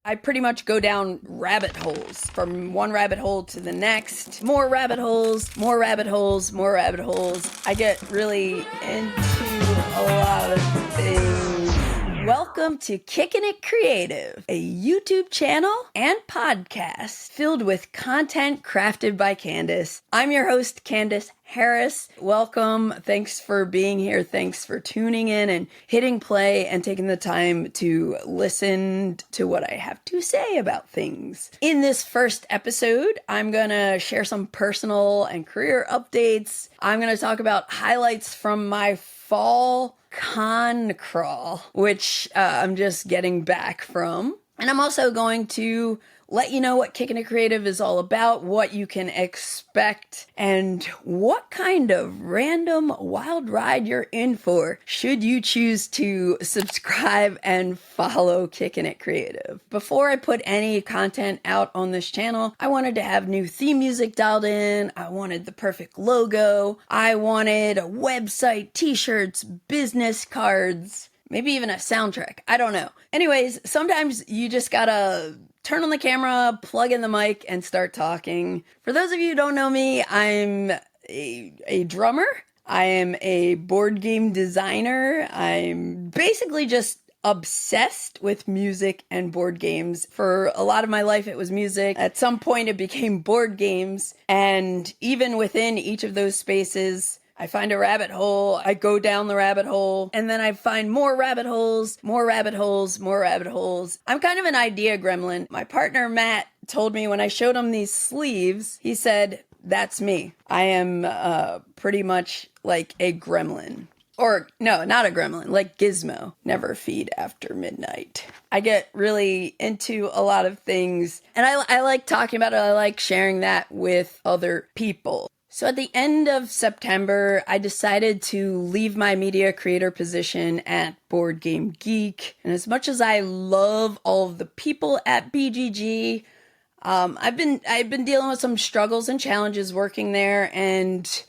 I pretty much go down rabbit holes, from one rabbit hole to the next. More rabbit holes, more rabbit holes, more rabbit holes. I get really into a lot of things. Welcome to Kickin It Creative, a YouTube channel and podcast filled with content crafted by Candice. I'm your host, Candice Harris. Welcome. Thanks for being here. Thanks for tuning in and hitting play and taking the time to listen to what I have to say about things. In this first episode, I'm going to share some personal and career updates. I'm going to talk about highlights from my fall con crawl, which I'm just getting back from. And I'm also going to let you know what Kickin It Creative is all about, what you can expect, and what kind of random wild ride you're in for should you choose to subscribe and follow Kickin It Creative. Before I put any content out on this channel, I wanted to have new theme music dialed in. I wanted the perfect logo. I wanted a website, t-shirts, business cards, maybe even a soundtrack. I don't know. Anyways, sometimes you just gotta turn on the camera, plug in the mic, and start talking. For those of you who don't know me, I'm a drummer. I am a board game designer. I'm basically just obsessed with music and board games. For a lot of my life, it was music. At some point, it became board games. And even within each of those spaces, I find a rabbit hole, I go down the rabbit hole, and then I find more rabbit holes, more rabbit holes, more rabbit holes. I'm kind of an idea gremlin. My partner, Matt, told me when I showed him these sleeves, he said, that's me. I am pretty much like a gremlin. Or, no, not a gremlin, like Gizmo. Never feed after midnight. I get really into a lot of things, and I like talking about it. I like sharing that with other people. So at the end of September, I decided to leave my media creator position at Board Game Geek. And as much as I love all of the people at BGG, I've been dealing with some struggles and challenges working there, and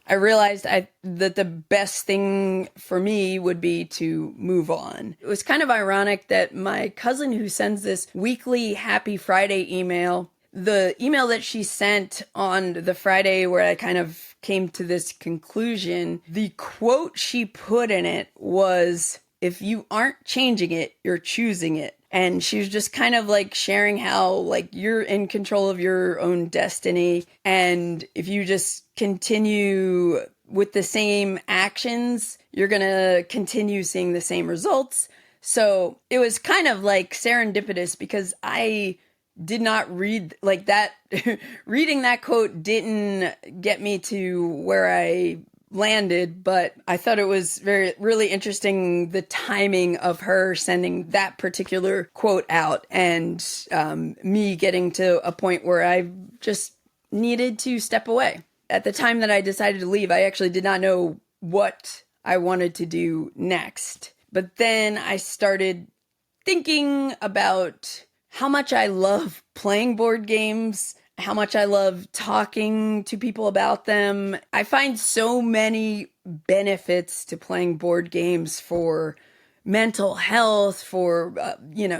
I realized that the best thing for me would be to move on. It was kind of ironic that my cousin, who sends this weekly Happy Friday email, the email that she sent on the Friday where I kind of came to this conclusion, the quote she put in it was, "If you aren't changing it, you're choosing it." And she was just kind of like sharing how like you're in control of your own destiny. And if you just continue with the same actions, you're going to continue seeing the same results. So it was kind of like serendipitous because I did not read like that. Reading that quote didn't get me to where I landed, but I thought it was really interesting, the timing of her sending that particular quote out and me getting to a point where I just needed to step away. At the time that I decided to leave, I actually did not know what I wanted to do next. But then I started thinking about how much I love playing board games, how much I love talking to people about them. I find so many benefits to playing board games for mental health, for,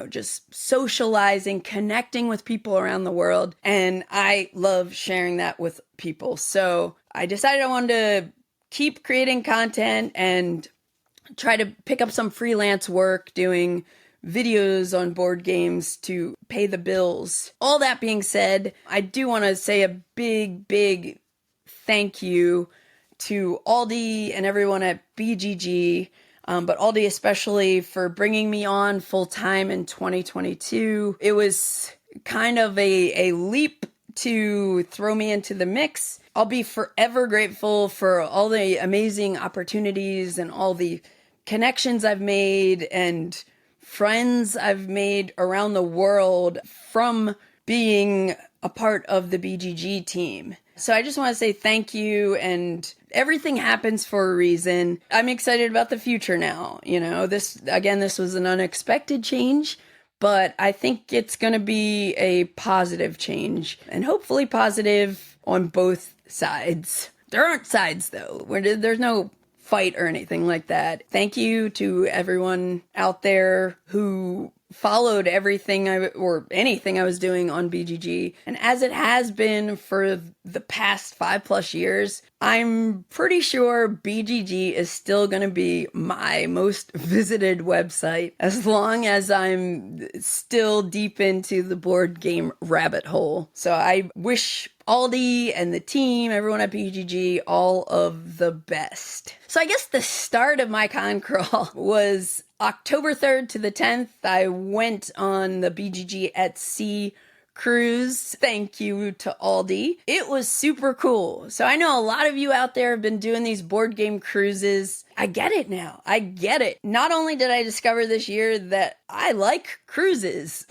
just socializing, connecting with people around the world. And I love sharing that with people. So I decided I wanted to keep creating content and try to pick up some freelance work doing videos on board games to pay the bills. All that being said, I do want to say a big thank you to Aldi and everyone at BGG, but Aldi especially for bringing me on full time in 2022. It was kind of a leap to throw me into the mix. I'll be forever grateful for all the amazing opportunities and all the connections I've made and friends I've made around the world from being a part of the BGG team. So I just want to say thank you, and everything happens for a reason. I'm excited about the future now. This was an unexpected change, but I think it's going to be a positive change, and hopefully positive on both sides. There aren't sides though. There's no fight or anything like that. Thank you to everyone out there who followed everything or anything I was doing on BGG. And as it has been for the past 5+ years, I'm pretty sure BGG is still going to be my most visited website as long as I'm still deep into the board game rabbit hole. So I wish Aldi and the team, everyone at BGG, all of the best. So I guess the start of my con crawl was October 3rd to the 10th. I went on the BGG SEA cruise. Thank you to Aldi. It was super cool. So I know a lot of you out there have been doing these board game cruises. I get it now. I get it. Not only did I discover this year that I like cruises,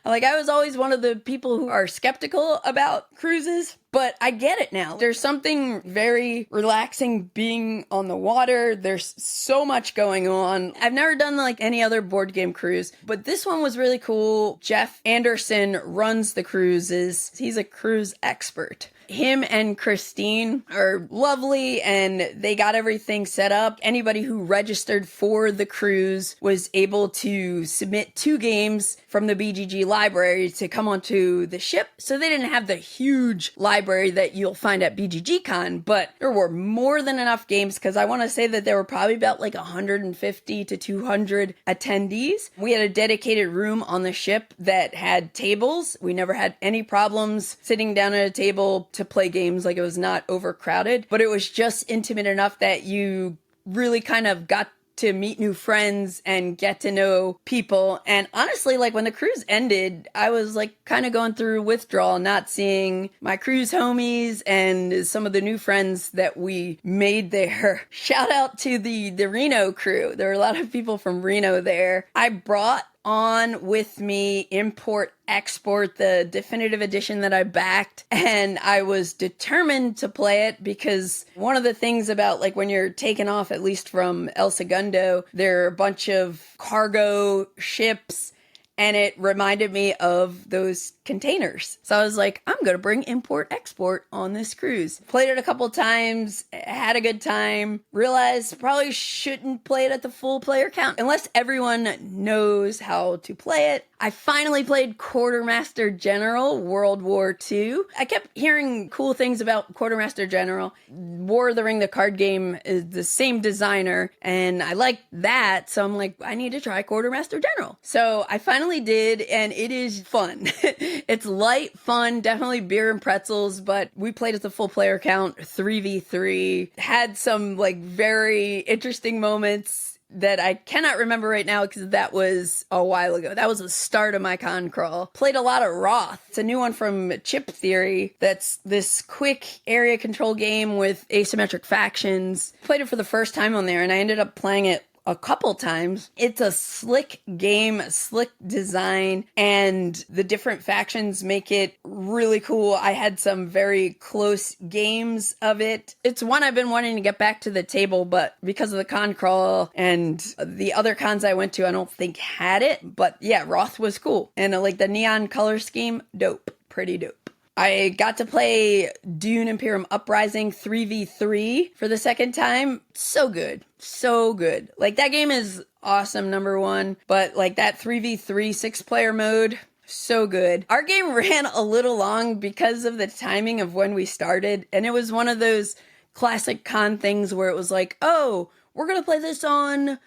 like I was always one of the people who are skeptical about cruises, but I get it now. There's something very relaxing being on the water. There's so much going on. I've never done like any other board game cruise, but this one was really cool. Jeff Anderson runs the cruises. He's a cruise expert. Him and Christine are lovely and they got everything set up. Anybody who registered for the cruise was able to submit 2 games from the BGG library to come onto the ship. So they didn't have the huge library that you'll find at BGG.CON, but there were more than enough games because I want to say that there were probably about like 150 to 200 attendees. We had a dedicated room on the ship that had tables. We never had any problems sitting down at a table to play games. Like, it was not overcrowded, but it was just intimate enough that you really kind of got to meet new friends and get to know people. And honestly, like when the cruise ended, I was like kind of going through withdrawal, not seeing my cruise homies and some of the new friends that we made there. Shout out to the Reno crew. There were a lot of people from Reno there. I brought on with me Import Export, the definitive edition that I backed, and I was determined to play it because one of the things about like when you're taking off, at least from El Segundo, there are a bunch of cargo ships and it reminded me of those containers. So I was like, I'm going to bring Import Export on this cruise. Played it a couple times, had a good time, realized probably shouldn't play it at the full player count unless everyone knows how to play it. I finally played Quartermaster General World War II. I kept hearing cool things about Quartermaster General. War of the Ring, the card game, is the same designer, and I liked that, so I'm like, I need to try Quartermaster General. So I finally did, and it is fun. It's light, fun, definitely beer and pretzels, but we played at the full player count, 3v3, had some like very interesting moments that I cannot remember right now because that was a while ago. That was the start of my con crawl. Played a lot of Wroth. It's a new one from Chip Theory. That's this quick area control game with asymmetric factions. Played it for the first time on there and I ended up playing it a couple times. It's a slick game, slick design, and the different factions make it really cool. I had some very close games of it. It's one I've been wanting to get back to the table, but because of the con crawl and the other cons I went to, I don't think had it. But yeah, Wroth was cool. And like the neon color scheme, dope. Pretty dope. I got to play Dune Imperium Uprising 3v3 for the second time. So good. So good. Like, that game is awesome, number one. But, like, that 3v3 6-player mode, so good. Our game ran a little long because of the timing of when we started. And it was one of those classic con things where it was like, oh, we're going to play this on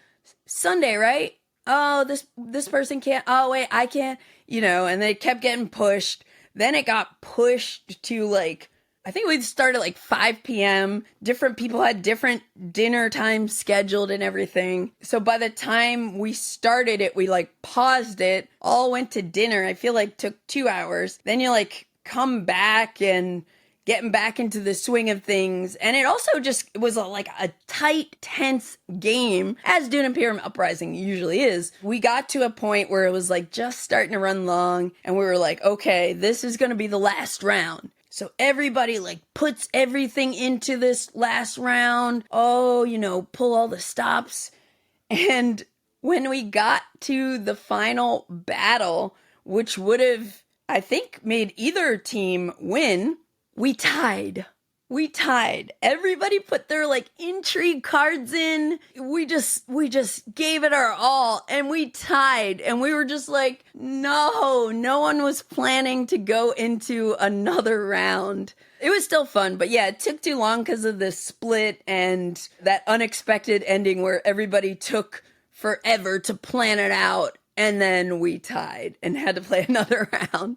Sunday, right? Oh, this person can't. Oh, wait, I can't. You know, and they kept getting pushed. Then it got pushed to like, I think we'd start at like 5 p.m. Different people had different dinner times scheduled and everything. So by the time we started it, we like paused it, all went to dinner. I feel like took 2 hours. Then you like come back and getting back into the swing of things. And it also just was like a tight, tense game, as Dune Imperium Uprising usually is. We got to a point where it was like just starting to run long, and we were like, okay, this is going to be the last round. So everybody like puts everything into this last round. Oh, you know, pull all the stops. And when we got to the final battle, which would have, I think, made either team win, we tied. we tied. Everybody put their like intrigue cards in. We just gave it our all and we tied. And we were just like, no one was planning to go into another round. It was still fun, but yeah, it took too long because of the split and that unexpected ending where everybody took forever to plan it out. And then we tied and had to play another round.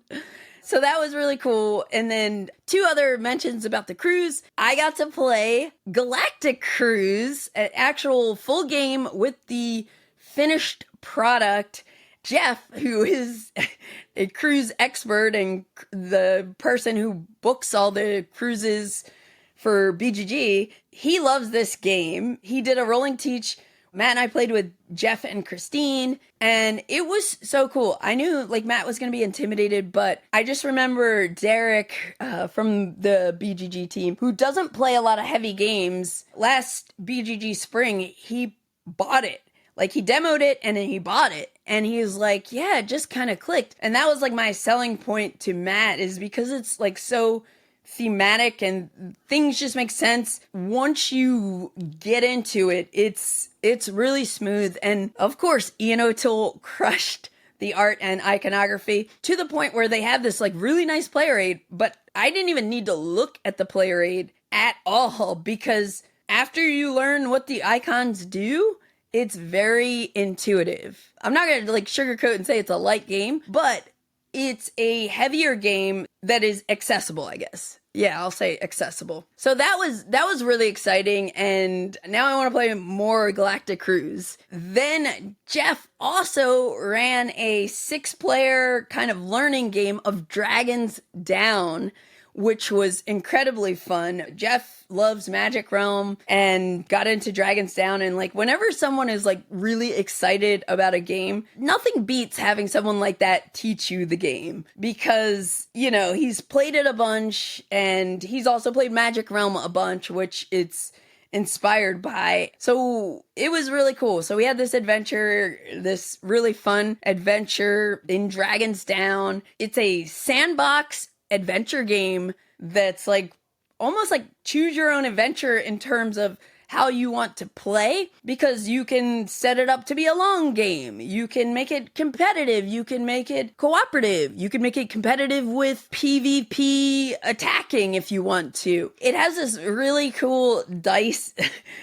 So that was really cool. And then 2 other mentions about the cruise. I got to play Galactic Cruise, an actual full game with the finished product. Jeff, who is a cruise expert and the person who books all the cruises for BGG, he loves this game. He did a rolling teach. Matt and I played with Jeff and Christine, and it was so cool. I knew like Matt was going to be intimidated, but I just remember Derek from the BGG team, who doesn't play a lot of heavy games. Last BGG spring, he bought it. Like he demoed it and then he bought it. And he was like, yeah, it just kind of clicked. And that was like my selling point to Matt, is because it's like so thematic and things just make sense. Once you get into it, it's really smooth. And of course, Ian O'Toole crushed the art and iconography to the point where they have this like really nice player aid, but I didn't even need to look at the player aid at all, because after you learn what the icons do, it's very intuitive. I'm not going to like sugarcoat and say it's a light game, but it's a heavier game that is accessible, I guess. Yeah, I'll say accessible. So that was really exciting, and now I want to play more Galactic Cruise. Then Jeff also ran a 6-player kind of learning game of Dragons Down, which was incredibly fun. Jeff loves Magic Realm and got into Dragons Down. And like whenever someone is like really excited about a game, nothing beats having someone like that teach you the game, because, you know, he's played it a bunch and he's also played Magic Realm a bunch, which it's inspired by. So it was really cool. So we had this adventure, this really fun adventure in Dragons Down. It's a sandbox adventure game that's like almost like choose your own adventure in terms of how you want to play, because you can set it up to be a long game. You can make it competitive. You can make it cooperative. You can make it competitive with PvP attacking if you want to. It has this really cool dice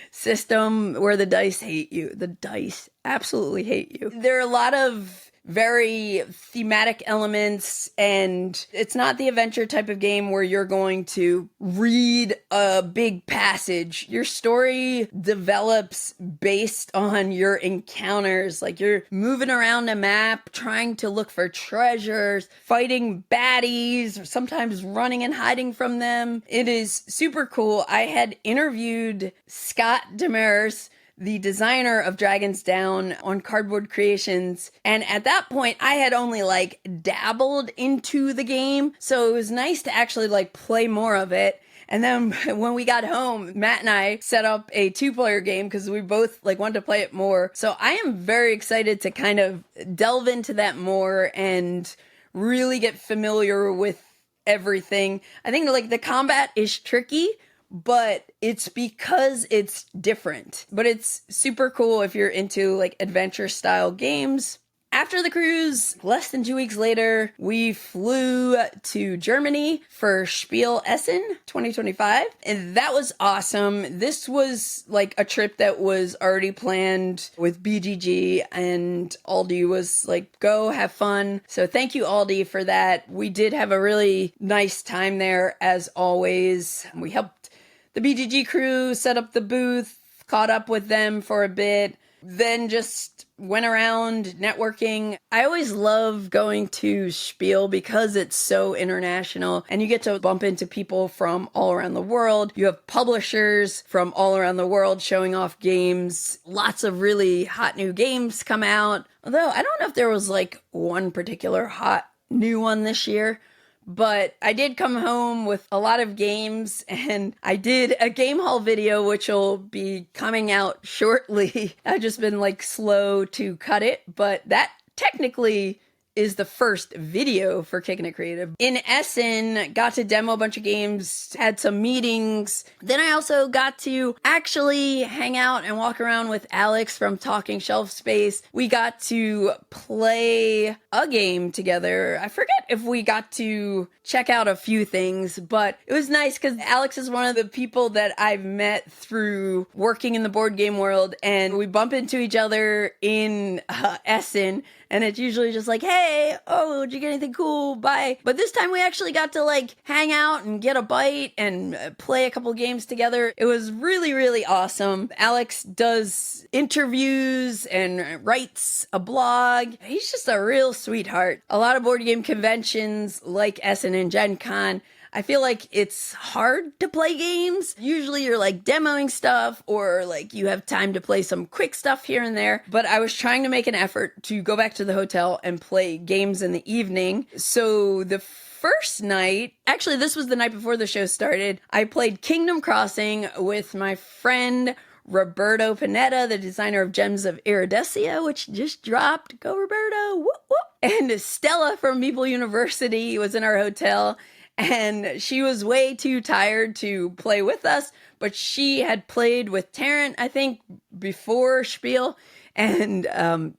system where the dice hate you. The dice absolutely hate you. There are a lot of very thematic elements, and it's not the adventure type of game where you're going to read a big passage. Your story develops based on your encounters. Like you're moving around a map, trying to look for treasures, fighting baddies, sometimes running and hiding from them. It is super cool. I had interviewed Scott Demers, the designer of Dragons Down, on Cardboard Creations. And at that point, I had only like dabbled into the game. So it was nice to actually like play more of it. And then when we got home, Matt and I set up a 2-player game because we both like wanted to play it more. So I am very excited to kind of delve into that more and really get familiar with everything. I think like the combat is tricky, but it's because it's different. But it's super cool if you're into like adventure style games. After the cruise, less than 2 weeks later, we flew to Germany for SPIEL Essen 2025. And that was awesome. This was like a trip that was already planned with BGG, and Aldi was like, go have fun. So thank you, Aldi, for that. We did have a really nice time there, as always. We helped the BGG crew set up the booth, caught up with them for a bit, then just went around networking. I always love going to Spiel because it's so international and you get to bump into people from all around the world. You have publishers from all around the world showing off games. Lots of really hot new games come out. Although I don't know if there was like one particular hot new one this year. But I did come home with a lot of games, and I did a game haul video, which will be coming out shortly. I've just been like slow to cut it, but that technically is the first video for Kickin' It Creative. In Essen, got to demo a bunch of games, had some meetings. Then I also got to actually hang out and walk around with Alex from Talking Shelf Space. We got to play a game together. I forget if we got to check out a few things, but it was nice because Alex is one of the people that I've met through working in the board game world, and we bump into each other in Essen, and it's usually just like, hey, oh, did you get anything cool? Bye. But this time we actually got to like hang out and get a bite and play a couple games together. It was really, really awesome. Alex does interviews and writes a blog. He's just a real sweetheart. A lot of board game conventions like Essen and Gen Con, I feel like it's hard to play games. Usually you're like demoing stuff or like you have time to play some quick stuff here and there. But I was trying to make an effort to go back to the hotel and play games in the evening. So the first night, actually this was the night before the show started, I played Kingdom Crossing with my friend Roberto Panetta, the designer of Gems of Iridecia, which just dropped. Go Roberto! Whoop, whoop. And Stella from Meeple University was in our hotel. And she was way too tired to play with us, but she had played with Tarrant, I think, before Spiel, and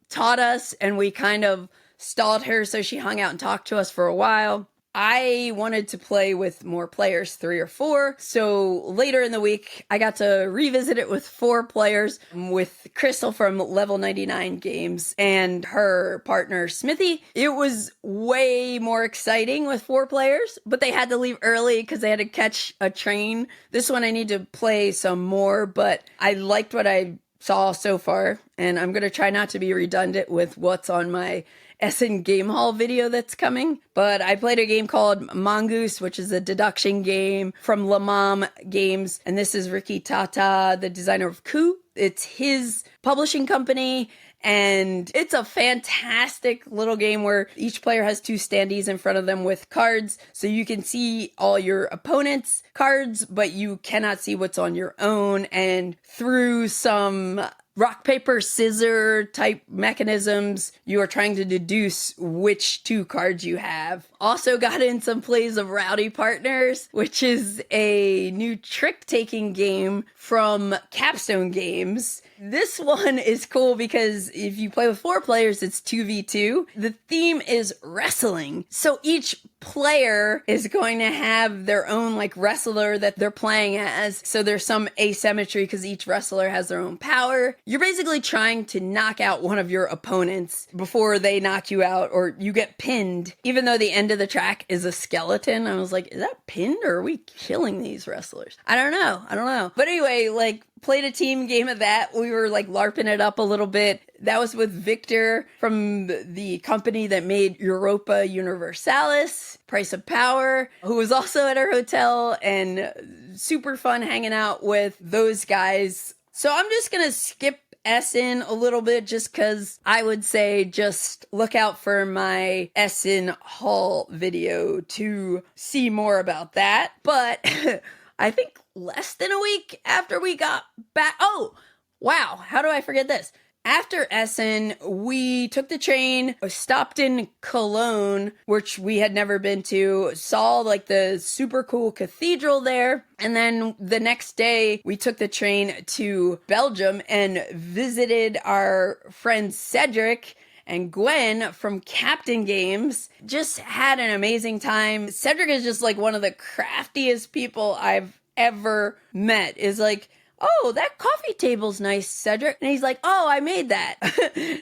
taught us, and we kind of stalled her, so she hung out and talked to us for a while. I wanted to play with more players, 3 or 4. So later in the week, I got to revisit it with 4 players with Crystal from Level 99 Games and her partner Smithy. It was way more exciting with 4 players, but they had to leave early because they had to catch a train. This one I need to play some more, but I liked what I saw so far, and I'm going to try not to be redundant with what's on my Essen Game Hall video that's coming. But I played a game called Mongoose, which is a deduction game from La Mom Games. And this is Ricky Tata, the designer of Coup. It's his publishing company. And it's a fantastic little game where each player has 2 standees in front of them with cards. So you can see all your opponent's cards, but you cannot see what's on your own. And through some rock, paper, scissor type mechanisms, you are trying to deduce which 2 cards you have. Also got in some plays of Rowdy Partners, which is a new trick-taking game from Capstone Games. This one is cool because if you play with 4 players, it's 2v2. The theme is wrestling. So each player is going to have their own like wrestler that they're playing as. So there's some asymmetry because each wrestler has their own power. You're basically trying to knock out one of your opponents before they knock you out or you get pinned. Even though the end of the track is a skeleton, I was like, is that pinned or are we killing these wrestlers? I don't know. But anyway, like played a team game of that. We were like LARPing it up a little bit. That was with Victor from the company that made Europa Universalis, Price of Power, who was also at our hotel, and super fun hanging out with those guys. So I'm just going to skip Essen a little bit just because I would say just look out for my Essen haul video to see more about that. But I think less than a week after we got back. Oh, wow. How do I forget this? After Essen, we took the train, stopped in Cologne, which we had never been to, saw like the super cool cathedral there. And then the next day, we took the train to Belgium and visited our friends Cedric and Gwen from Captain Games. Just had an amazing time. Cedric is just like one of the craftiest people I've ever met. Is like, oh, that coffee table's nice, Cedric. And he's like, oh, I made that.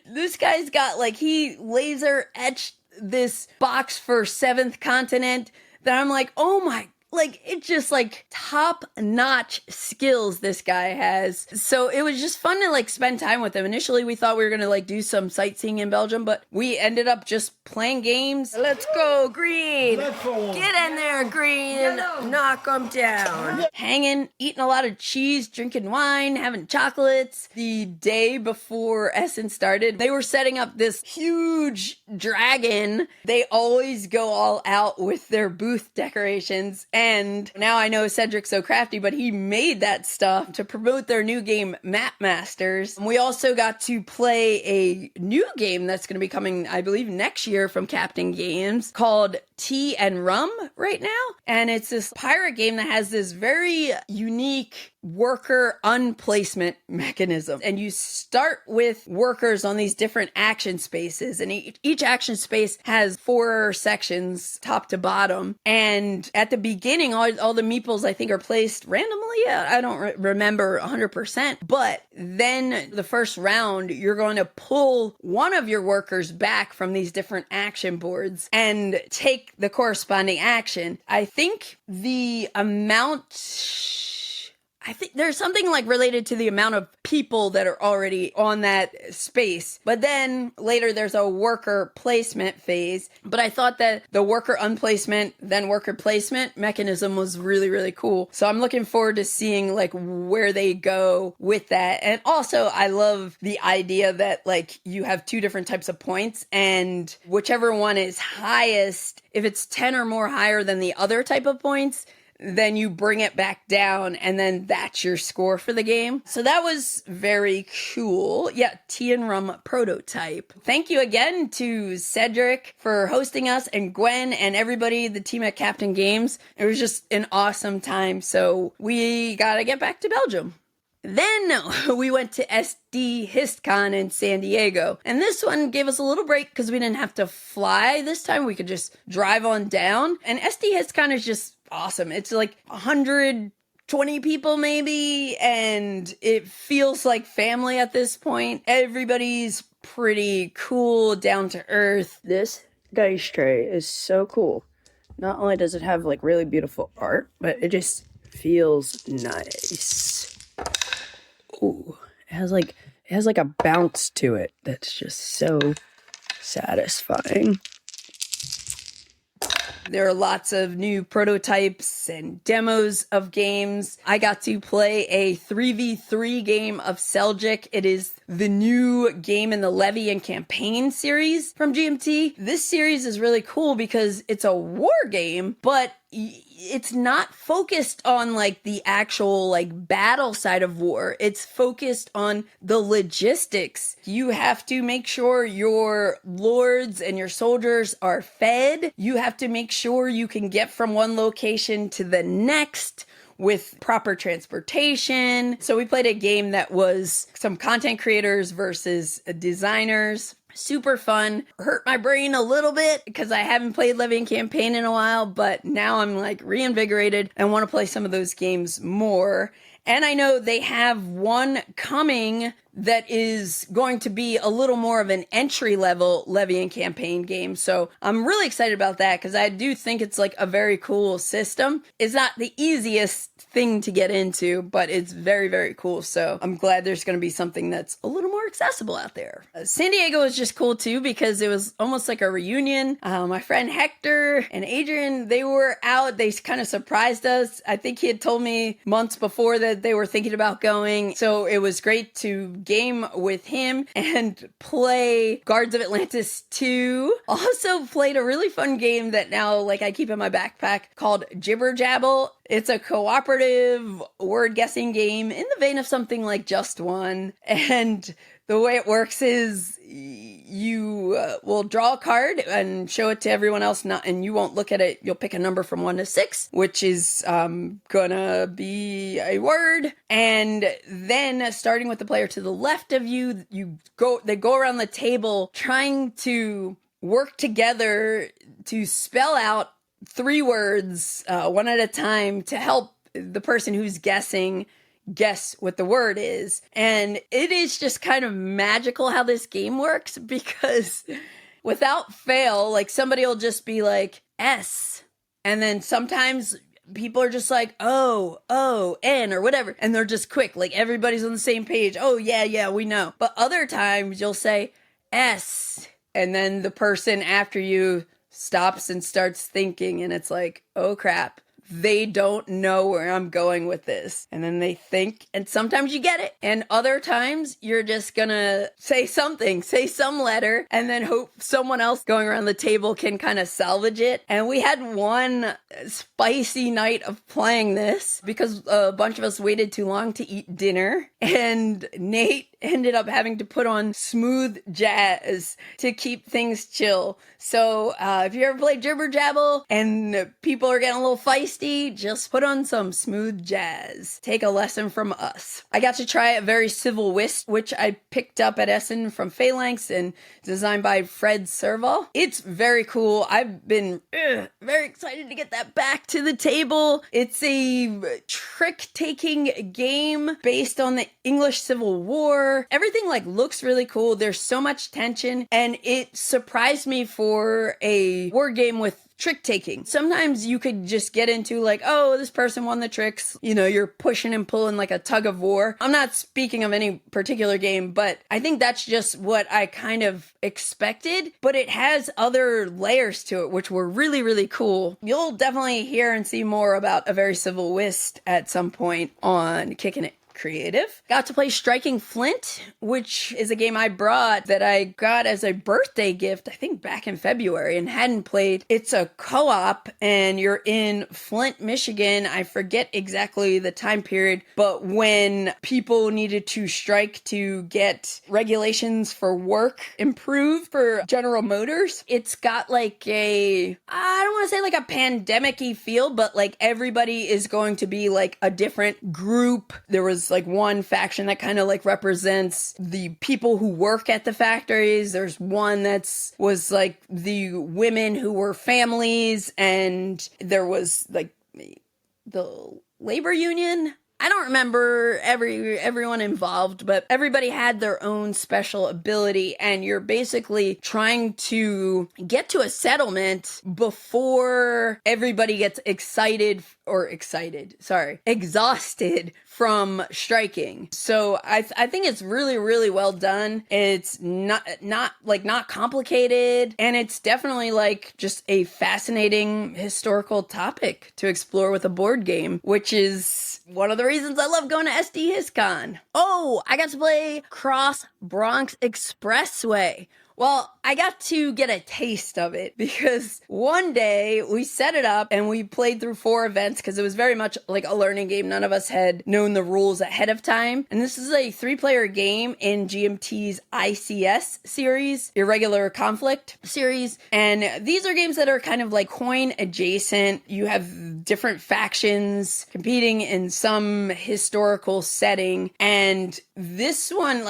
This guy's got like, he laser etched this box for Seventh Continent that I'm like, oh my, like, it's just like top notch skills this guy has. So it was just fun to like spend time with him. Initially, we thought we were going to like do some sightseeing in Belgium, but we ended up just playing games. Let's go, Green. Get in there, Green. Knock them down. Hanging, eating a lot of cheese, drinking wine, having chocolates. The day before Essen started, they were setting up this huge dragon. They always go all out with their booth decorations. And now I know Cedric's so crafty, but he made that stuff to promote their new game, Map Masters. We also got to play a new game that's going to be coming, I believe, next year from Captain Games called Tea and Rum right now. And it's this pirate game that has this very unique worker unplacement mechanism. And you start with workers on these different action spaces, and each action space has 4 sections, top to bottom. And at the beginning, all the meeples, I think, are placed randomly. I don't remember 100%. But then the first round, you're going to pull one of your workers back from these different action boards and take the corresponding action. I think there's something like related to the amount of people that are already on that space. But then later there's a worker placement phase. But I thought that the worker unplacement, then worker placement mechanism was really, really cool. So I'm looking forward to seeing like where they go with that. And also I love the idea that like you have 2 different types of points, and whichever one is highest, if it's 10 or more higher than the other type of points, then you bring it back down, and then that's your score for the game. So that was very cool. Yeah, Tea and Rum prototype. Thank you again to Cedric for hosting us, and Gwen and everybody, the team at Captain Games. It was just an awesome time. So we gotta get back to Belgium. Then we went to SDHistCon in San Diego. And this one gave us a little break because we didn't have to fly this time. We could just drive on down. And SDHistCon is just awesome. It's like 120 people maybe, and it feels like family at this point. Everybody's pretty cool, down to earth. This dice tray is so cool. Not only does it have like really beautiful art, but it just feels nice. Ooh, it has like a bounce to it that's just so satisfying. There are lots of new prototypes and demos of games. I got to play a 3v3 game of Seljuk. It is the new game in the Levy and Campaign series from GMT. This series is really cool because it's a war game, but it's not focused on like the actual like battle side of war. It's focused on the logistics. You have to make sure your lords and your soldiers are fed. You have to make sure you can get from one location to the next with proper transportation. So we played a game that was some content creators versus designers. Super fun. Hurt my brain a little bit because I haven't played Levy and Campaign in a while, but now I'm like reinvigorated and want to play some of those games more. And I know they have one coming that is going to be a little more of an entry-level Levy and Campaign game. So I'm really excited about that because I do think it's like a very cool system. It's not the easiest thing to get into, but it's very, very cool. So I'm glad there's going to be something that's a little more accessible out there. San Diego was just cool too because it was almost like a reunion. My friend Hector and Adrian, they were out. They kind of surprised us. I think he had told me months before that they were thinking about going. So it was great to game with him and play Guards of Atlantis 2. Also played a really fun game that now like I keep in my backpack called Jibber Jabble. It's a cooperative word guessing game in the vein of something like Just One. And the way it works is you will draw a card and show it to everyone else, and you won't look at it. You'll pick a number from 1 to 6, which is gonna be a word. And then starting with the player to the left of you, they go around the table trying to work together to spell out 3 words, one at a time, to help the person who's guessing guess what the word is. And it is just kind of magical how this game works because without fail, like somebody will just be like S, and then sometimes people are just like O-O-N or whatever, and they're just quick, like everybody's on the same page. Oh yeah, we know. But other times you'll say S, and then the person after you stops and starts thinking, and it's like, oh crap, they don't know where I'm going with this. And then they think, and sometimes you get it. And other times you're just gonna say something, say some letter, and then hope someone else going around the table can kind of salvage it. And we had one spicy night of playing this because a bunch of us waited too long to eat dinner. And Nate ended up having to put on smooth jazz to keep things chill. So if you ever played Jibber Jabble and people are getting a little feisty, just put on some smooth jazz. Take a lesson from us. I got to try a very civil Whist, which I picked up at Essen from Phalanx and designed by Fred Serval. It's very cool. I've been very excited to get that back to the table. It's a trick-taking game based on the English Civil War. Everything looks really cool. There's so much tension, and it surprised me for a war game with trick taking. Sometimes you could just get into oh, this person won the tricks. You're pushing and pulling like a tug of war. I'm not speaking of any particular game, but I think that's just what I kind of expected. But it has other layers to it, which were really, really cool. You'll definitely hear and see more about a very civil Whist at some point on Kickin It Creative. Got to play Striking Flint, which is a game I brought that I got as a birthday gift, I think back in February, and hadn't played. It's a co-op, and you're in Flint, Michigan. I forget exactly the time period, but when people needed to strike to get regulations for work improved for General Motors, it's got I don't want to say a pandemic-y feel, but everybody is going to be a different group. There was one faction that kind of represents the people who work at the factories. There's one was the women who were families, and there was the labor union. I don't remember everyone involved, but everybody had their own special ability, and you're basically trying to get to a settlement before everybody gets exhausted from striking. So I think it's really, really well done. It's not complicated, and it's definitely just a fascinating historical topic to explore with a board game, which is one of the reasons I love going to SDHistCon. Oh, I got to play Cross Bronx Expressway. Well, I got to get a taste of it because one day we set it up and we played through 4 events because it was very much a learning game. None of us had known the rules ahead of time. And this is a 3-player game in GMT's ICS series, Irregular Conflict series. And these are games that are kind of coin adjacent. You have different factions competing in some historical setting. And this one,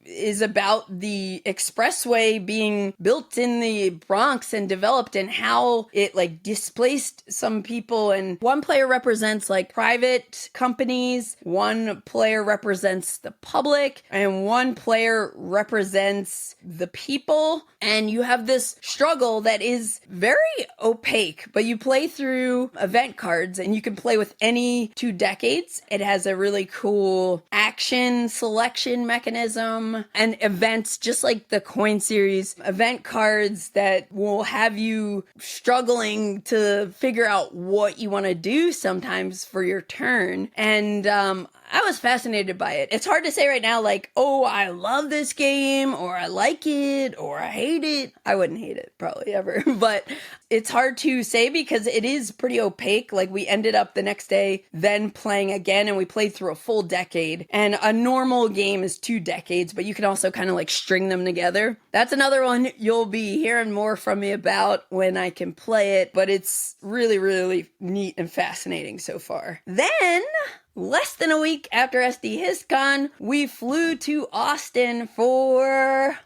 is about the expressway being built in the Bronx and developed and how it displaced some people. And one player represents private companies, one player represents the public, and one player represents the people. And you have this struggle that is very opaque, but you play through event cards and you can play with any 2 decades. It has a really cool action selection mechanism and events, just like the coin series, event cards that will have you struggling to figure out what you want to do sometimes for your turn. And I was fascinated by it. It's hard to say right now, oh, I love this game, or I like it, or I hate it. I wouldn't hate it probably ever, but it's hard to say because it is pretty opaque. We ended up the next day then playing again, and we played through a full decade. And a normal game is 2 decades, but you can also kind of string them together. That's another one you'll be hearing more from me about when I can play it, but it's really, really neat and fascinating so far. Then, less than a week after SDHistCon, we flew to Austin for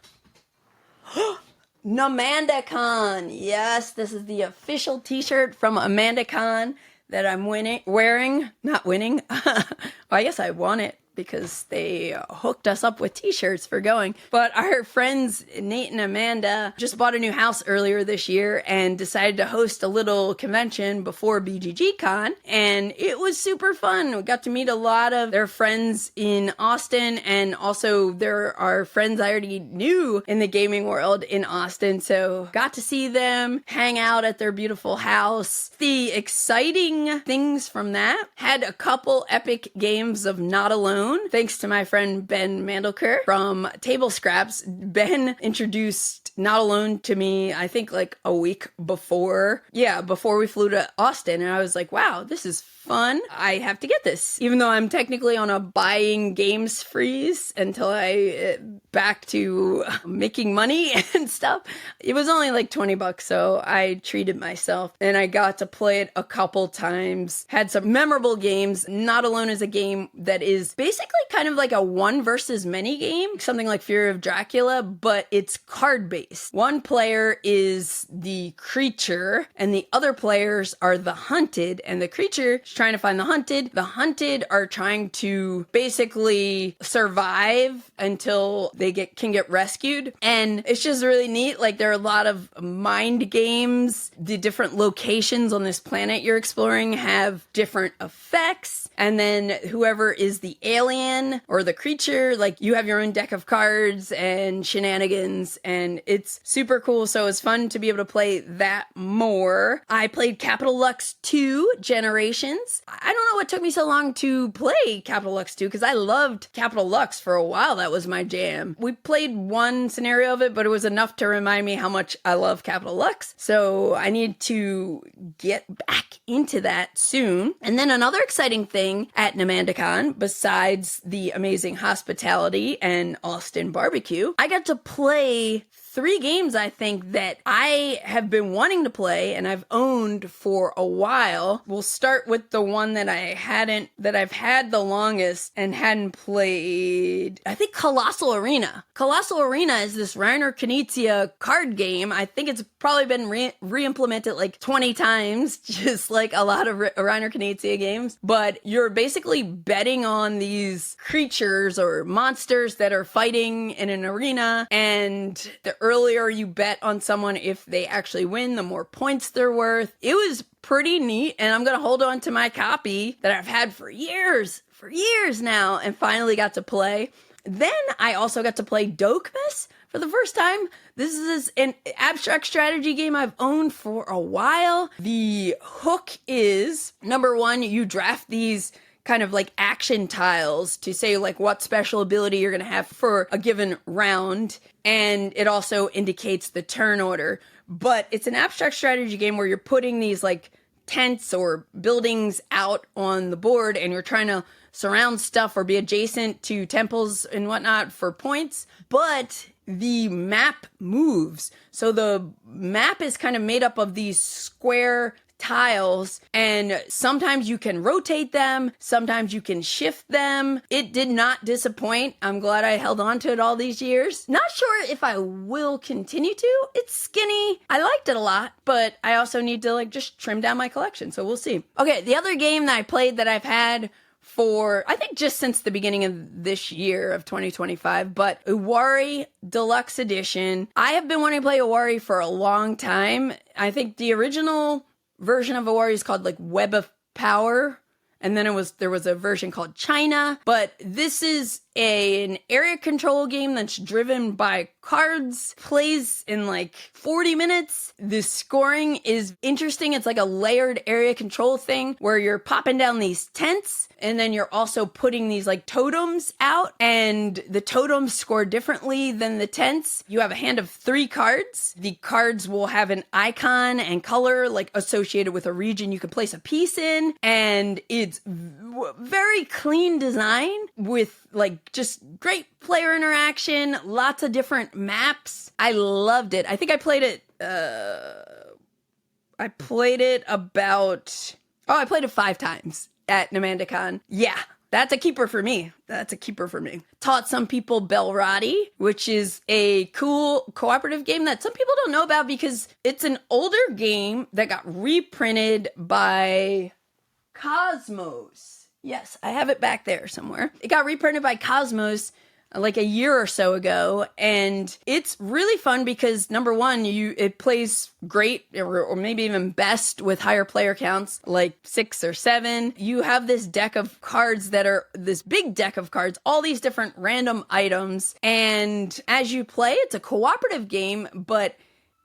NamandaCon. Yes, this is the official t-shirt from NamandaCon that I'm wearing. Not winning. Well, I guess I won it. because they hooked us up with t-shirts for going. But our friends Nate and Amanda just bought a new house earlier this year and decided to host a little convention before BGG.CON, and it was super fun. We got to meet a lot of their friends in Austin, and also there are friends I already knew in the gaming world in Austin, so got to see them, hang out at their beautiful house. The exciting things from that, had a couple epic games of Not Alone, thanks to my friend Ben Mandelker from Table Scraps. Ben introduced Not Alone to me, I think like a week before we flew to Austin, and I was like, wow, this is fun. I have to get this, even though I'm technically on a buying games freeze until I back to making money and stuff. It was only like $20, so I treated myself, and I got to play it a couple times. Had some memorable games. Not Alone is a game that is basically kind of like a one versus many game, something like Fear of Dracula, but it's card based. One player is the creature, and the other players are the hunted, and the creature is trying to find the hunted. The hunted are trying to basically survive until they can get rescued. And it's just really neat. Like, there are a lot of mind games. The different locations on this planet you're exploring have different effects. And then whoever is the alien or the creature, like, you have your own deck of cards and shenanigans, and it's super cool. So it's fun to be able to play that more. I played Capital Lux 2 Generations. I don't know what took me so long to play Capital Lux 2, because I loved Capital Lux for a while. That was my jam. We played one scenario of it, but it was enough to remind me how much I love Capital Lux. So I need to get back into that soon. And then another exciting thing at NamandaCon, besides the amazing hospitality and Austin barbecue, I got to play 3 games, I think, that I have been wanting to play and I've owned for a while. We'll start with the one that I've had the longest and hadn't played. I think Colossal Arena. Colossal Arena is this Reiner Knizia card game. I think it's probably been re-implemented like 20 times, just like a lot of Reiner Knizia games. But you're basically betting on these creatures or monsters that are fighting in an arena, and the earlier you bet on someone, if they actually win, the more points they're worth. It was pretty neat, and I'm gonna hold on to my copy that I've had for years now, and finally got to play. Then I also got to play Dokmus for the first time. This is an abstract strategy game I've owned for a while. The hook is, number one, you draft these kind of like action tiles to say like what special ability you're going to have for a given round. And it also indicates the turn order. But it's an abstract strategy game where you're putting these like tents or buildings out on the board, and you're trying to surround stuff or be adjacent to temples and whatnot for points. But the map moves. So the map is kind of made up of these square tiles, and sometimes you can rotate them, sometimes you can shift them. It did not disappoint. I'm glad I held on to it all these years. Not sure if I will continue to. It's skinny. I liked it a lot, but I also need to like just trim down my collection, so we'll see. Okay, the other game that I played that I've had for, I think, just since the beginning of this year of 2025, but Iwari Deluxe Edition. I have been wanting to play Iwari for a long time. I think the original version of Iwari is called like Web of Power, and then there was a version called China. But this is an area control game that's driven by cards, plays in like 40 minutes. The scoring is interesting. It's like a layered area control thing where you're popping down these tents, and then you're also putting these like totems out, and the totems score differently than the tents. You have a hand of 3 cards. The cards will have an icon and color like associated with a region you can place a piece in, and it's very clean design with like just great player interaction, lots of different maps. I loved it. I think I played it I played it 5 times at NamandaCon. Yeah, that's a keeper for me. Taught some people Belratti, which is a cool cooperative game that some people don't know about because it's an older game that got reprinted by Cosmos. Yes, I have it back there somewhere. It got reprinted by Cosmos like a year or so ago, and it's really fun because number one, it plays great or maybe even best with higher player counts, like 6 or 7. You have this deck of cards that are this big deck of cards, all these different random items, and as you play, it's a cooperative game, but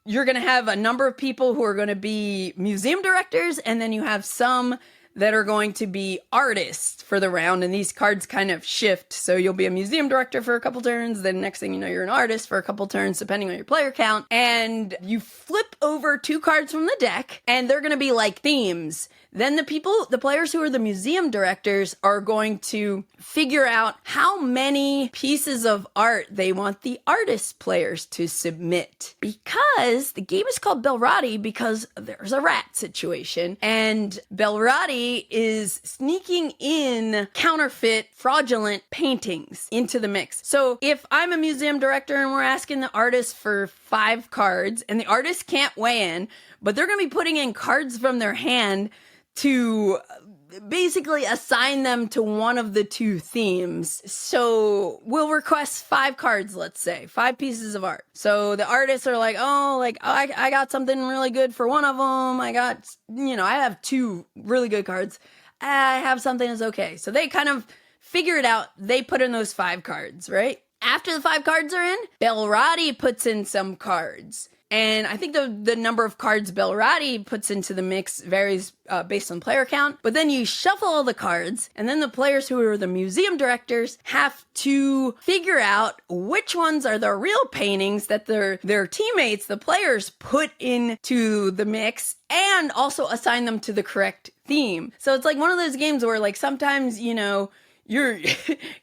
you're going to have a number of people who are going to be museum directors, and then you have some that are going to be artists for the round, and these cards kind of shift. So you'll be a museum director for a couple turns, then next thing you know, you're an artist for a couple turns, depending on your player count. And you flip over 2 cards from the deck, and they're gonna be like themes. Then the players who are the museum directors are going to figure out how many pieces of art they want the artist players to submit. Because the game is called Belratti because there's a rat situation, and Belratti is sneaking in counterfeit, fraudulent paintings into the mix. So if I'm a museum director and we're asking the artist for 5 cards, and the artist can't weigh in, but they're going to be putting in cards from their hand to basically assign them to one of the 2 themes. So we'll request 5 cards, let's say, 5 pieces of art. So the artists are like, I got something really good for one of them. I have 2 really good cards. I have something that's okay. So they kind of figure it out. They put in those 5 cards, right? After the 5 cards are in, Belratti puts in some cards. And I think the number of cards Belratti puts into the mix varies based on player count. But then you shuffle all the cards, and then the players who are the museum directors have to figure out which ones are the real paintings that their teammates, the players, put into the mix, and also assign them to the correct theme. So it's like one of those games where, like, sometimes, you're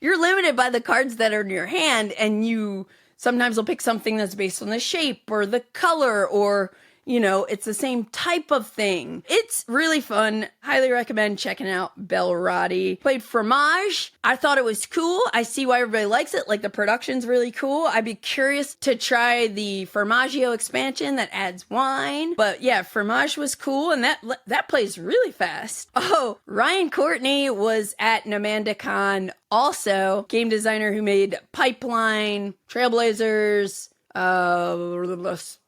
you're limited by the cards that are in your hand, and you sometimes will pick something that's based on the shape or the color, or, it's the same type of thing. It's really fun. Highly recommend checking out Belratti. Played Fromage. I thought it was cool. I see why everybody likes it. Like, the production's really cool. I'd be curious to try the Formaggio expansion that adds wine. But yeah, Fromage was cool, and that plays really fast. Oh, Ryan Courtney was at NamandaCon, also game designer who made Pipeline, Trailblazers,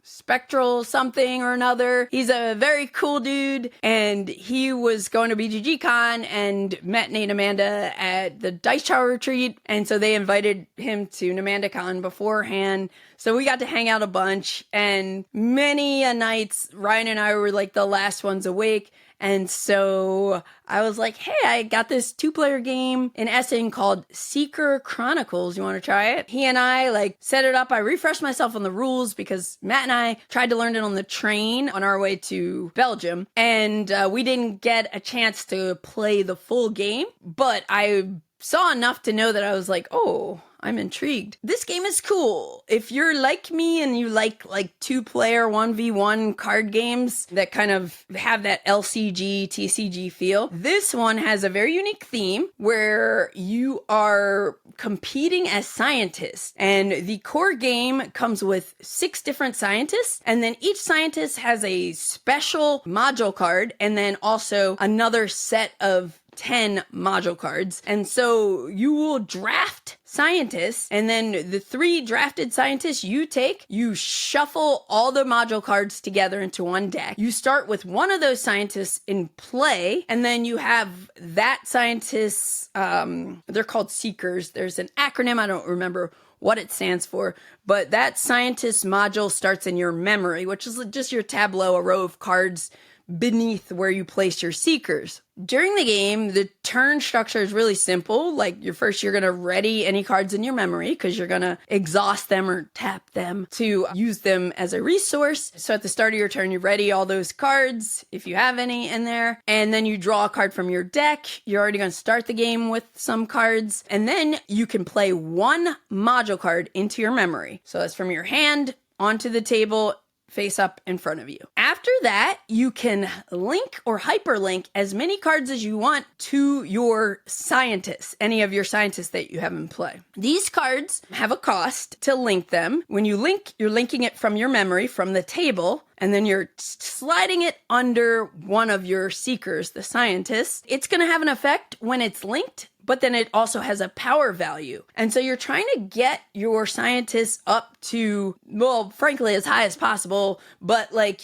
Spectral something or another. He's a very cool dude, and he was going to BGG.CON and met Nate and Amanda at the Dice Tower retreat, and so they invited him to NamandaCon beforehand. So we got to hang out a bunch, and many a nights Ryan and I were like the last ones awake. And so I was like, hey, I got this 2-player game in Essen called Seeker Chronicles. You want to try it? He and I set it up. I refreshed myself on the rules because Matt and I tried to learn it on the train on our way to Belgium. And we didn't get a chance to play the full game, but I saw enough to know that I was like, oh, I'm intrigued. This game is cool. If you're like me and you like 2-player 1v1 card games that kind of have that LCG, TCG feel, this one has a very unique theme where you are competing as scientists. And the core game comes with 6 different scientists, and then each scientist has a special module card, and then also another set of 10 module cards. And so you will draft scientists, and then the 3 drafted scientists you shuffle all the module cards together into one deck. You start with one of those scientists in play, and then you have that scientist's, they're called seekers. There's an acronym, I don't remember what it stands for, but that scientist module starts in your memory, which is just your tableau, a row of cards beneath where you place your seekers. During the game, the turn structure is really simple. You're going to ready any cards in your memory because you're going to exhaust them or tap them to use them as a resource. So at the start of your turn, you ready all those cards, if you have any in there, and then you draw a card from your deck. You're already going to start the game with some cards, and then you can play 1 module card into your memory. So that's from your hand onto the table, face up in front of you. After that, you can link or hyperlink as many cards as you want to your scientists, any of your scientists that you have in play. These cards have a cost to link them. When you link, you're linking it from your memory, from the table, and then you're sliding it under one of your seekers, the scientists. It's going to have an effect when it's linked, but then it also has a power value. And so you're trying to get your scientists up to, well, frankly, as high as possible, but like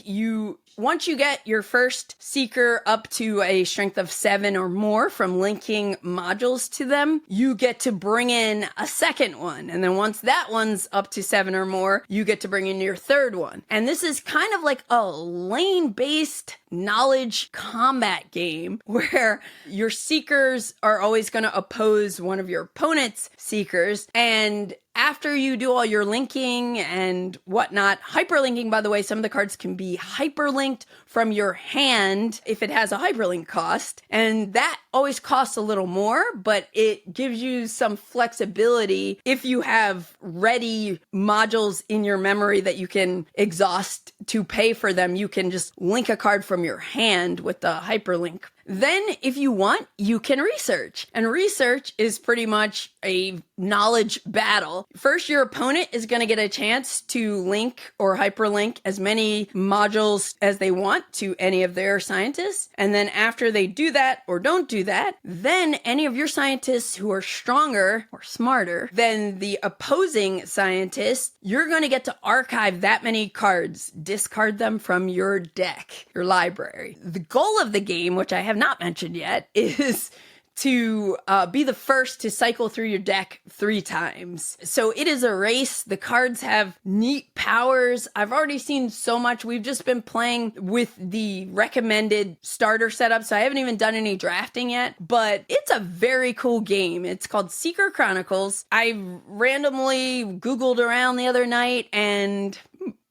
once you get your first seeker up to a strength of 7 or more from linking modules to them, you get to bring in a second one. And then once that one's up to 7 or more, you get to bring in your third one. And this is kind of like a lane-based knowledge combat game where your seekers are always going to oppose one of your opponent's seekers. And after you do all your linking and whatnot, hyperlinking, by the way, some of the cards can be hyperlinked from your hand if it has a hyperlink cost. And that always costs a little more, but it gives you some flexibility. If you have ready modules in your memory that you can exhaust to pay for them, you can just link a card from your hand with the hyperlink. Then, if you want, you can research. And research is pretty much a knowledge battle. First, your opponent is going to get a chance to link or hyperlink as many modules as they want to any of their scientists. And then after they do that or don't do that, then any of your scientists who are stronger or smarter than the opposing scientists, you're going to get to archive that many cards, discard them from your deck, your library. The goal of the game, which I have not mentioned yet, is to be the first to cycle through your deck 3 times. So it is a race. The cards have neat powers. I've already seen so much. We've just been playing with the recommended starter setup, so I haven't even done any drafting yet, but it's a very cool game. It's called Seeker Chronicles. I randomly Googled around the other night and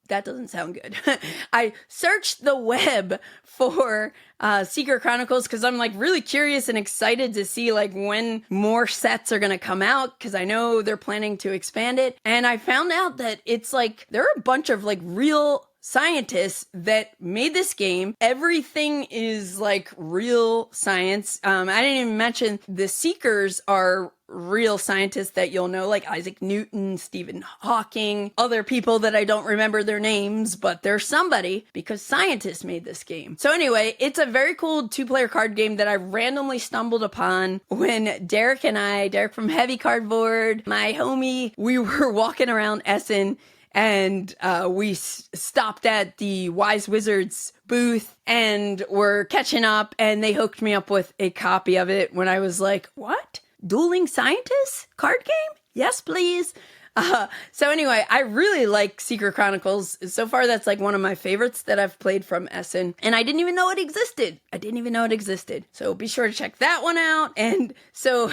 that doesn't sound good. I searched the web for Seeker Chronicles because I'm like really curious and excited to see like when more sets are going to come out because I know they're planning to expand it. And I found out that it's like there are a bunch of like real scientists that made this game. Everything is like real science. I didn't even mention the seekers are real scientists that you'll know, like Isaac Newton, Stephen Hawking, other people that I don't remember their names, but they're somebody because scientists made this game. So anyway, it's a very cool 2-player card game that I randomly stumbled upon when Derek from Heavy Cardboard, my homie, we were walking around Essen and we stopped at the Wise Wizards booth and were catching up and they hooked me up with a copy of it when I was like, what? Dueling Scientists? Card game? Yes, please. So anyway, I really like Seeker Chronicles. So far, that's like one of my favorites that I've played from Essen. And I didn't even know it existed. So be sure to check that one out. And so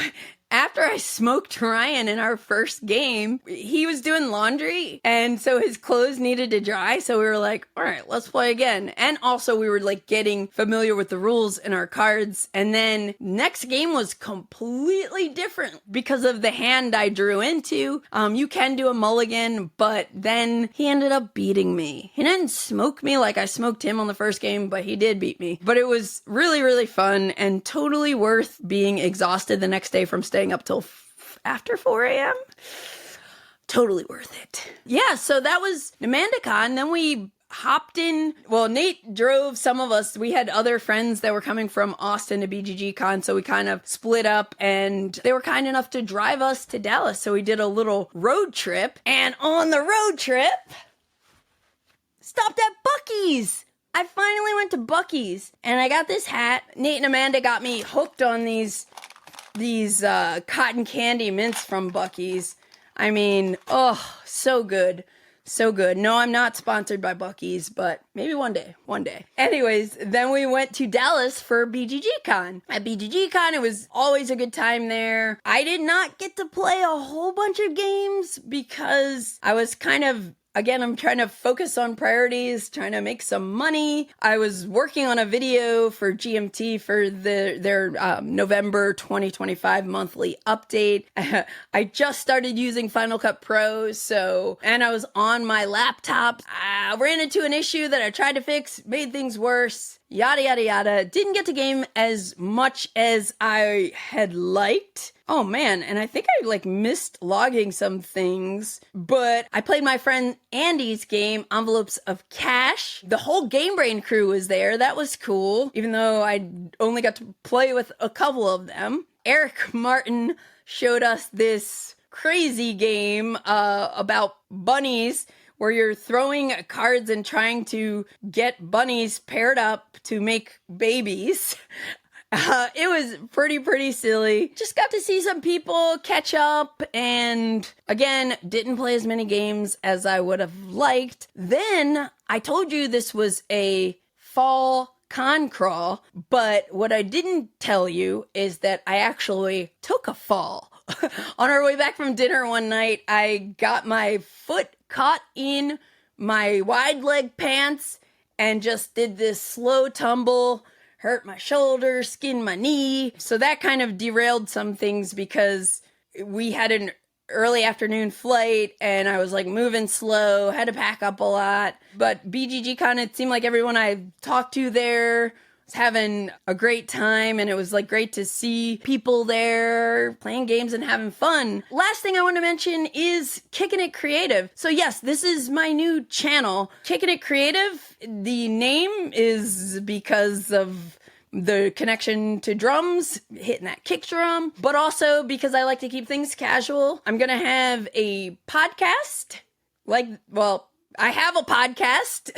after I smoked Ryan in our first game, he was doing laundry. And so his clothes needed to dry. So we were like, all right, let's play again. And also we were like getting familiar with the rules in our cards. And then next game was completely different because of the hand I drew into. You can do a mulligan, but then he ended up beating me. He didn't smoke me like I smoked him on the first game, but he did beat me. But it was really, really fun and totally worth being exhausted the next day from staying up till after 4 a.m. Totally worth it. Yeah, so that was NamandaCon. Then we hopped in. Well, Nate drove some of us. We had other friends that were coming from Austin to BGG.CON, so we kind of split up and they were kind enough to drive us to Dallas. So we did a little road trip. And on the road trip, stopped at Buc-ee's. I finally went to Buc-ee's and I got this hat. Nate and Amanda got me hooked on these cotton candy mints from Buc-ee's. I mean, oh, so good. So good. No, I'm not sponsored by Buc-ee's, but maybe one day. Anyways, then we went to Dallas for BGG.CON. At BGG.CON, it was always a good time there. I did not get to play a whole bunch of games because I was kind of Again, I'm trying to focus on priorities, trying to make some money. I was working on a video for GMT for their November 2025 monthly update. I just started using Final Cut Pro, and I was on my laptop. I ran into an issue that I tried to fix, made things worse. Yada, yada, yada. Didn't get to game as much as I had liked. Oh man, and I think I missed logging some things, but I played my friend Andy's game, Envelopes of Cash. The whole Game Brain crew was there. That was cool, even though I only got to play with a couple of them. Eric Martin showed us this crazy game about bunnies, where you're throwing cards and trying to get bunnies paired up to make babies. It was pretty silly. Just got to see some people catch up, and again, didn't play as many games as I would have liked. Then I told you this was a fall con crawl, but what I didn't tell you is that I actually took a fall. On our way back from dinner one night, I got my foot caught in my wide leg pants and just did this slow tumble, hurt my shoulder, skinned my knee. So that kind of derailed some things because we had an early afternoon flight and I was moving slow, had to pack up a lot. But BGG.CON, it seemed like everyone I talked to there was having a great time, and it was great to see people there playing games and having fun. Last thing I want to mention is Kickin It Creative. So yes, this is my new channel. Kickin It Creative, the name is because of the connection to drums, hitting that kick drum, but also because I like to keep things casual. I'm gonna have a podcast, I have a podcast.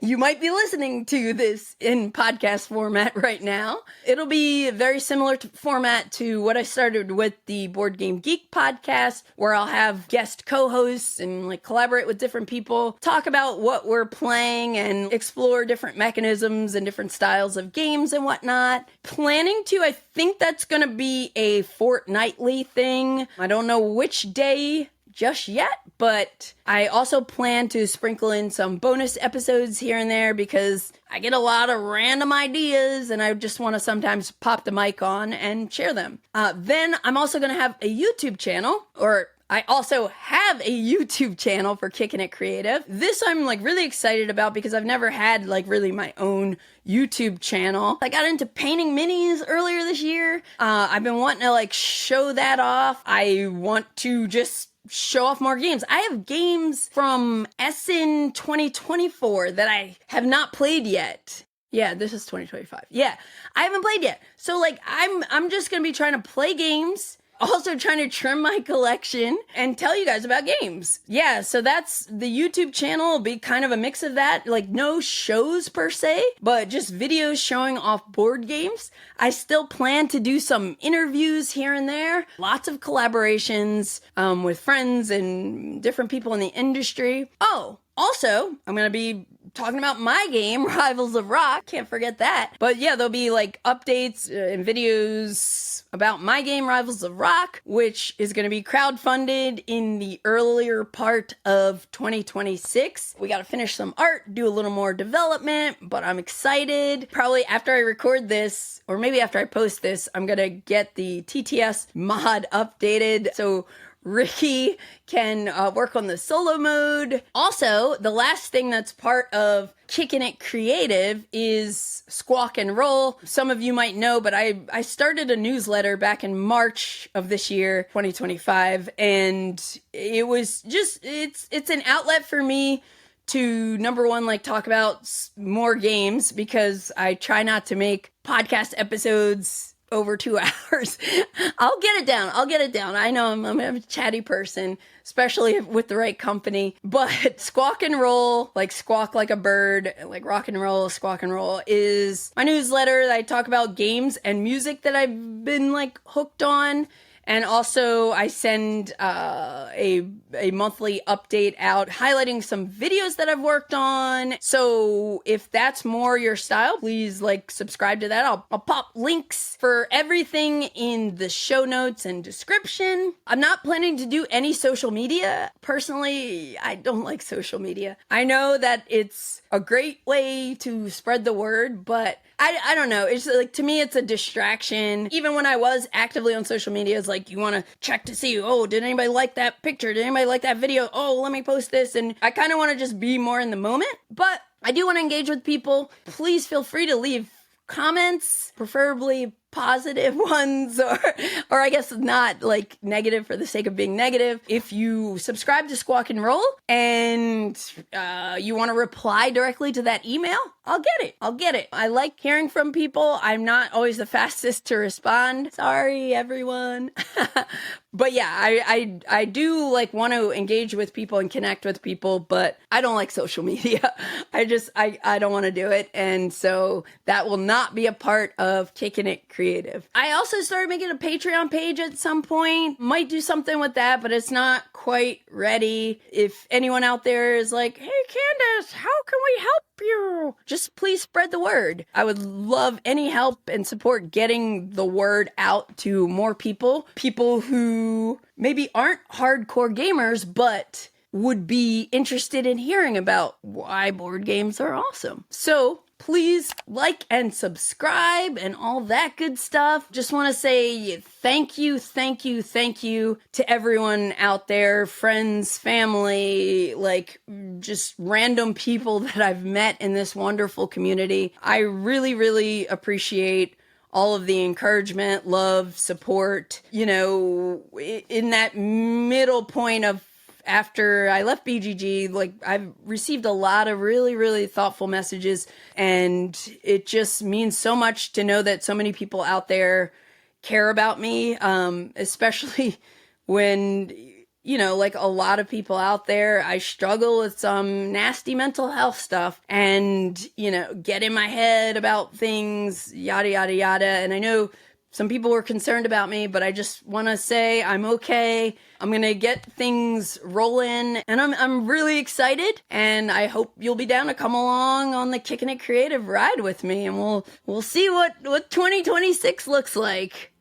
You might be listening to this in podcast format right now. It'll be very similar format to what I started with the Board Game Geek podcast, where I'll have guest co-hosts and collaborate with different people, talk about what we're playing and explore different mechanisms and different styles of games and whatnot. I think that's going to be a fortnightly thing. I don't know which day just yet, but I also plan to sprinkle in some bonus episodes here and there because I get a lot of random ideas and I just want to sometimes pop the mic on and share them. Then I'm also going to have a YouTube channel, I also have a YouTube channel for Kickin It Creative. This I'm really excited about because I've never had really my own YouTube channel. I got into painting minis earlier this year. I've been wanting to show that off. I want to just show off more games. I have games from Essen 2024 that I have not played yet. Yeah, this is 2025. Yeah, I haven't played yet. So I'm just gonna be trying to play games, also trying to trim my collection and tell you guys about games. Yeah, so that's the YouTube channel will be kind of a mix of that. No shows per se, but just videos showing off board games. I still plan to do some interviews here and there. Lots of collaborations with friends and different people in the industry. Oh, also, I'm going to be talking about my game, Rivals of Rock. Can't forget that. But yeah, there'll be updates and videos about my game, Rivals of Rock, which is going to be crowdfunded in the earlier part of 2026. We got to finish some art, do a little more development, but I'm excited. Probably after I record this, or maybe after I post this, I'm going to get the TTS mod updated. So Ricky can work on the solo mode. Also, the last thing that's part of Kickin It Creative is Squawk and Roll. Some of you might know, but I started a newsletter back in March of this year, 2025, and it was just, it's an outlet for me to, number one, talk about more games, because I try not to make podcast episodes over 2 hours. I'll get it down. I know I'm a chatty person, especially with the right company. But Squawk and Roll, squawk like a bird, rock and roll, Squawk and Roll, is my newsletter that I talk about games and music that I've been hooked on. And also I send a monthly update out highlighting some videos that I've worked on. So if that's more your style, please like subscribe to that. I'll pop links for everything in the show notes and description. I'm not planning to do any social media. Personally, I don't like social media. I know that it's a great way to spread the word, but I don't know. It's like, to me, it's a distraction. Even when I was actively on social media, it's like, you want to check to see, oh, did anybody like that picture? Did anybody like that video? Oh, let me post this. And I kind of want to just be more in the moment, but I do want to engage with people. Please feel free to leave comments, preferably positive ones, or I guess not like negative for the sake of being negative. If you subscribe to Squawk and Roll and you want to reply directly to that email, I'll get it. I like hearing from people. I'm not always the fastest to respond. Sorry, everyone. But yeah, I do like want to engage with people and connect with people, but I don't like social media. I don't want to do it. And so that will not be a part of Kickin It Creative. I also started making a Patreon page at some point. Might do something with that, but it's not quite ready. If anyone out there is like, hey Candice, how can we help you? Just please spread the word. I would love any help and support getting the word out to more people. People who maybe aren't hardcore gamers, but would be interested in hearing about why board games are awesome. So please like and subscribe and all that good stuff. Just want to say thank you to everyone out there, friends, family, like just random people that I've met in this wonderful community. I really, really appreciate all of the encouragement, love, support, you know, in that middle point of after I left BGG, like I've received a lot of really, really thoughtful messages, and it just means so much to know that so many people out there care about me, especially when, you know, like a lot of people out there, I struggle with some nasty mental health stuff and, you know, get in my head about things, yada, yada, yada. And I know some people were concerned about me, but I just want to say I'm okay. I'm going to get things rolling, and I'm really excited, and I hope you'll be down to come along on the Kickin It Creative ride with me, and we'll see what 2026 looks like.